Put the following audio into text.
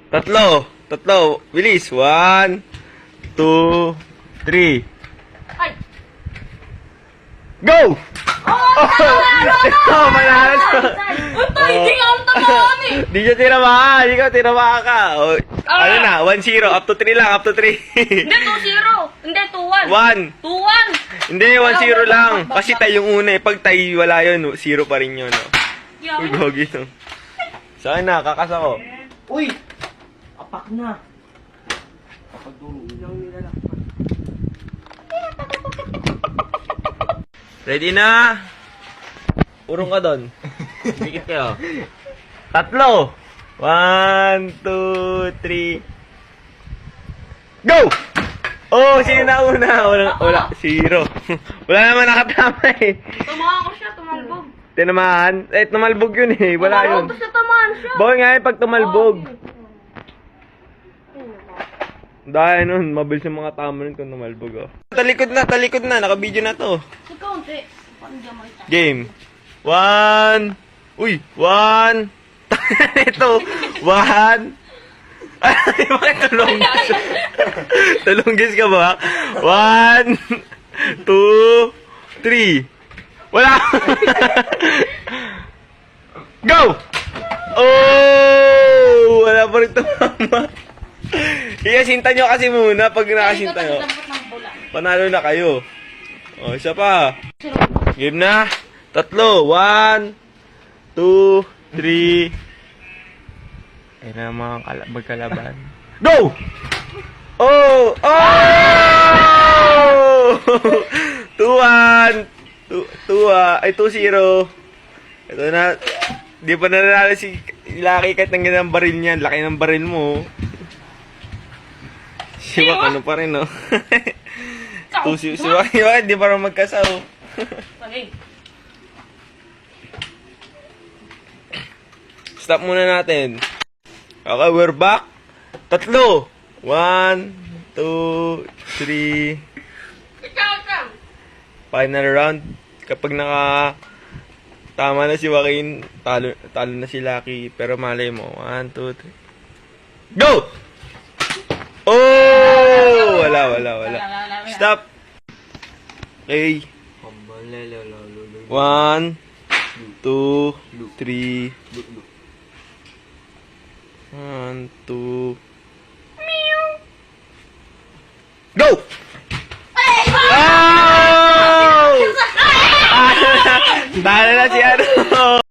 Tatlo. Bilis. 1, 2, 3. Ay! Go! Oh, manalo siya. Utoy, hindi ka ang tamaan eh! Di siya tinamaan. Di ka tinamaan ka. O, ano na? 1-0. Up to 3 lang. Up to 3. Hindi, 2-0. Hindi, 2-1. 1. 2-1. Hindi, 1-0 lang. Kasi tayo yung una eh. Pag tayo wala yun, 0 pa rin yun. Oh. Uy, gogi no. Saan na? Kakas ako. Uy! Apak na. Kapag ilaw nila lang. Ready na? Urong ka doon. Dikit kayo. 3. 1, 2, 3. Go! Oh, sino na una? Wala. 0. Wala naman nakatama eh. Tumahan ko siya, tumalbog. Tinamaan? Eh, tumalbog yun eh. Wala yun. Tapos na tamaan siya. Bawal nga yun pag tumalbog. Dahil nun, mabilis yung mga tama nun kung tumalbog oh. Talikod na. Naka-video na to. Sa kaunti. Paano dyan makita? Game. 1. Uy, 1. Ito. 1. Ay, bakit tulunggis? Tulunggis ka ba? 1, 2, 3. Wala. Go! Oh! Wala pa rin tumama. Ikasinta nyo kasi muna pag nakasinta nyo. Panalo na kayo. O, isa pa. Game na. 3. 1, 2, 3. Ayun na mga magkalaban. Go! Oh! Oh! 2-1. 2-0. Ito na. Di pa nanalo si Lucky kahit ng ganang baril niyan. Laki ng baril mo. Si Wak ano pa rin, no? Si Wak, di pa rin magkasaw. Stop muna natin. Okay, we're back. 3. 1, 2, 3. Final round. Kapag tama na si Joaquin, talo na si Lucky. Pero malay mo. 1, 2, 3. Go! Oh! Wala. Stop. Okay. 1, 2, 3. 1, 2. Go! Oh! Dahil na si ano.